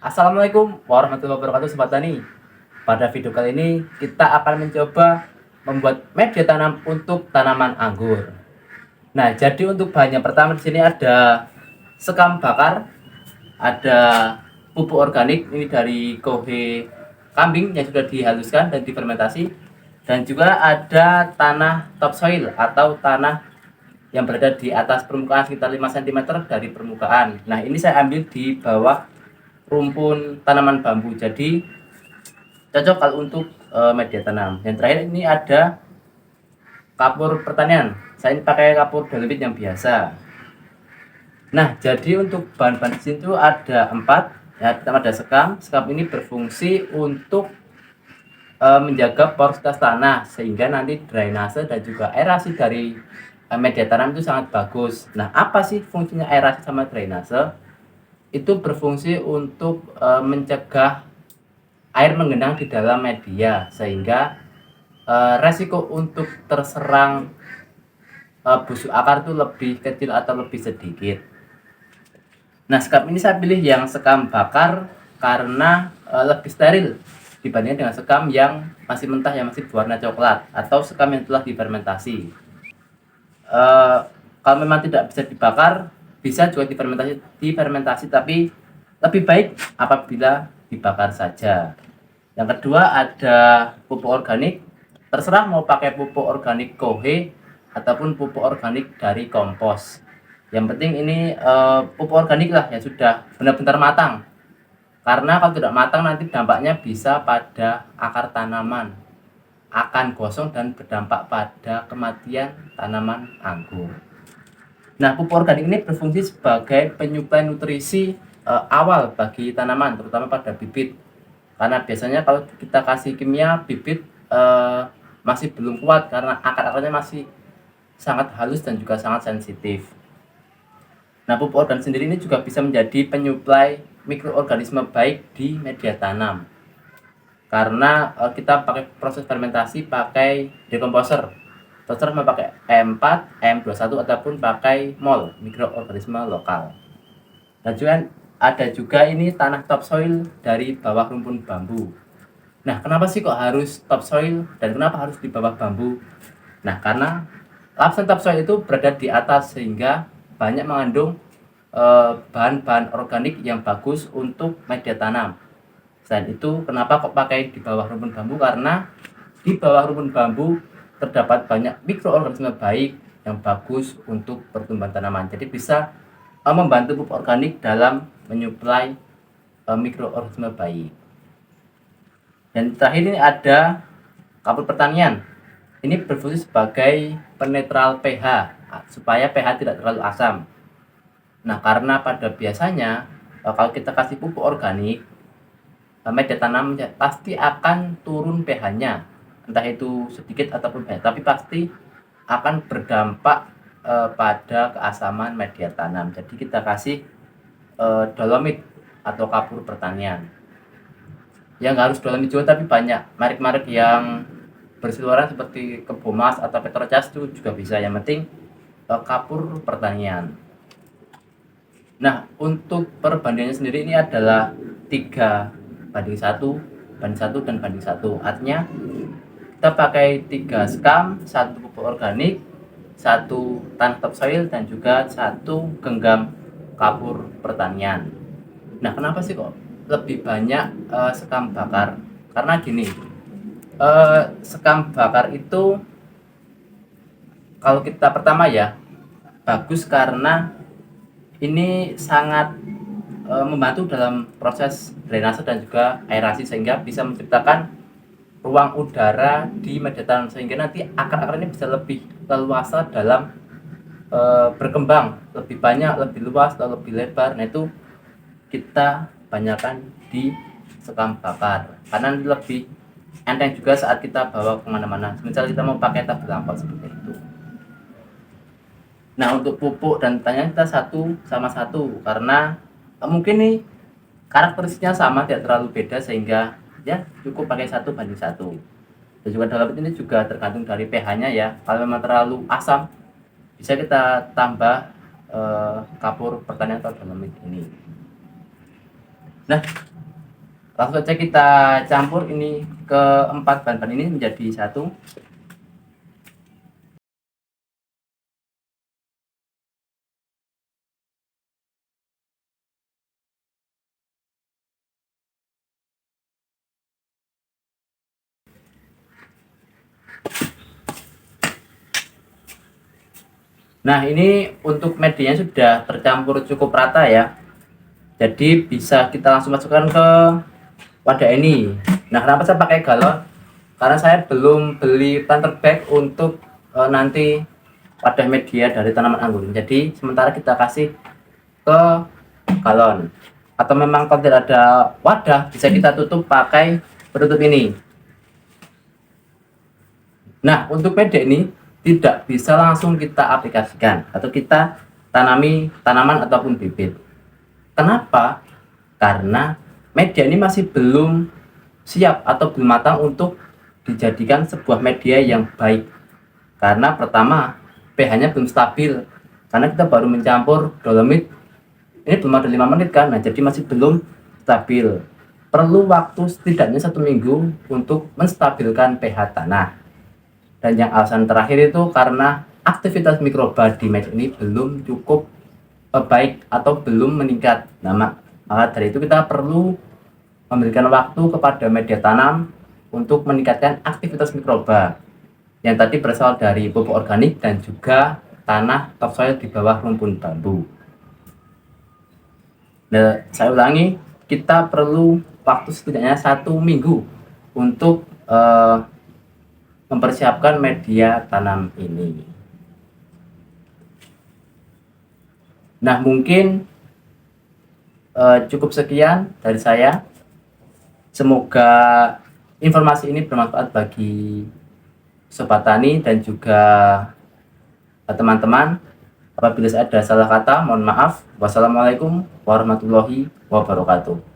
Assalamualaikum warahmatullahi wabarakatuh Sobat Tani. Pada video kali ini kita akan mencoba membuat media tanam untuk tanaman anggur. Nah, jadi untuk bahannya pertama di sini ada sekam bakar, ada pupuk organik ini dari kohe kambing yang sudah dihaluskan dan difermentasi, dan juga ada tanah topsoil atau tanah yang berada di atas permukaan sekitar 5 cm dari permukaan. Nah, ini saya ambil di bawah rumpun tanaman bambu, jadi cocok kalau untuk media tanam. Yang terakhir ini ada kapur pertanian, saya ini pakai kapur dolomit yang biasa. Nah, jadi untuk bahan-bahan di sini itu ada 4 ya. Pertama ada sekam ini berfungsi untuk menjaga porositas tanah sehingga nanti drainase dan juga aerasi dari media tanam itu sangat bagus. Nah, apa sih fungsinya aerasi sama drainase? Itu berfungsi untuk mencegah air menggenang di dalam media sehingga resiko untuk terserang busuk akar itu lebih kecil atau lebih sedikit. Nah, sekam ini saya pilih yang sekam bakar karena lebih steril dibandingkan dengan sekam yang masih mentah, yang masih berwarna coklat, atau sekam yang telah difermentasi. Kalau memang tidak bisa dibakar, bisa juga difermentasi, tapi lebih baik apabila dibakar saja. Yang kedua ada pupuk organik, terserah mau pakai pupuk organik kohe ataupun pupuk organik dari kompos. Yang penting ini pupuk organik lah yang sudah benar-benar matang, karena kalau tidak matang nanti dampaknya bisa pada akar tanaman, akan gosong dan berdampak pada kematian tanaman anggur. Nah, pupuk organik ini berfungsi sebagai penyuplai nutrisi awal bagi tanaman, terutama pada bibit. Karena biasanya kalau kita kasih kimia, bibit masih belum kuat karena akar-akarnya masih sangat halus dan juga sangat sensitif. Nah, pupuk organik sendiri ini juga bisa menjadi penyuplai mikroorganisme baik di media tanam. Karena kita pakai proses fermentasi pakai decomposer. Terserah mau pakai M4, M21 ataupun pakai MOL, mikroorganisme lokal. Dan juga ada juga ini tanah topsoil dari bawah rumpun bambu. Nah, kenapa sih kok harus topsoil dan kenapa harus di bawah bambu? Nah, karena lapisan topsoil itu berada di atas sehingga banyak mengandung bahan-bahan organik yang bagus untuk media tanam. Selain itu, kenapa kok pakai di bawah rumpun bambu? Karena di bawah rumpun bambu terdapat banyak mikroorganisme baik yang bagus untuk pertumbuhan tanaman. Jadi bisa membantu pupuk organik dalam menyuplai mikroorganisme baik. Dan terakhir ini ada kapur pertanian. Ini berfungsi sebagai penetral pH supaya pH tidak terlalu asam. Nah, karena pada biasanya kalau kita kasih pupuk organik, media tanam pasti akan turun pH-nya, entah itu sedikit ataupun banyak, tapi pasti akan berdampak pada keasaman media tanam. Jadi kita kasih dolomit atau kapur pertanian. Yang harus dolomit juga, tapi banyak merek-merek yang berseliweran seperti Kebomas atau Petrocas itu juga bisa. Yang penting kapur pertanian. Nah, untuk perbandingannya sendiri ini adalah 3:1, banding 1, dan banding 1. Artinya kita pakai 3 sekam, 1 pupuk organik, 1 tanah topsoil, dan juga 1 genggam kapur pertanian. Nah, kenapa sih kok lebih banyak sekam bakar? Karena gini, sekam bakar itu kalau kita pertama ya bagus karena ini sangat membantu dalam proses drainase dan juga aerasi sehingga bisa menciptakan ruang udara di media tanam sehingga nanti akar-akar ini bisa lebih leluasa dalam berkembang, lebih banyak, lebih luas, atau lebih lebar. Nah, itu kita banyakkan di sekam bakar karena lebih enteng juga saat kita bawa kemana-mana. Misal kita mau pakai tabel lampu seperti itu. Nah, untuk pupuk dan tanya kita 1:1 karena mungkin nih karakteristiknya sama, tidak terlalu beda sehingga ya cukup pakai 1:1. Dan juga dalam ini juga tergantung dari pH-nya ya. Kalau memang terlalu asam bisa kita tambah kapur pertanian atau dolomit ini. Nah, Langsung saja kita campur ini ke 4 bahan-bahan ini menjadi satu. Nah, ini untuk medianya sudah tercampur cukup rata ya. Jadi bisa kita langsung masukkan ke wadah ini. Nah, kenapa saya pakai galon? Karena saya belum beli planter bag untuk nanti wadah media dari tanaman anggur. Jadi sementara kita kasih ke galon. Atau memang kalau tidak ada wadah, bisa kita tutup pakai penutup ini. Nah, untuk media ini tidak bisa langsung kita aplikasikan atau kita tanami tanaman ataupun bibit. Kenapa? Karena media ini masih belum siap atau belum matang untuk dijadikan sebuah media yang baik. Karena pertama, pH-nya belum stabil. Karena kita baru mencampur dolomit, ini belum ada 5 menit kan, nah jadi masih belum stabil. Perlu waktu setidaknya 1 minggu untuk menstabilkan pH tanah. Dan yang alasan terakhir itu karena aktivitas mikroba di media ini belum cukup baik atau belum meningkat. Nah, maka dari itu kita perlu memberikan waktu kepada media tanam untuk meningkatkan aktivitas mikroba yang tadi berasal dari pupuk organik dan juga tanah topsoil di bawah rumpun bambu. Nah, saya ulangi, kita perlu waktu setidaknya 1 minggu untuk mempersiapkan media tanam ini. Nah, mungkin cukup sekian dari saya. Semoga informasi ini bermanfaat bagi sobat tani dan juga teman-teman. Apabila ada salah kata, mohon maaf. Wassalamualaikum warahmatullahi wabarakatuh.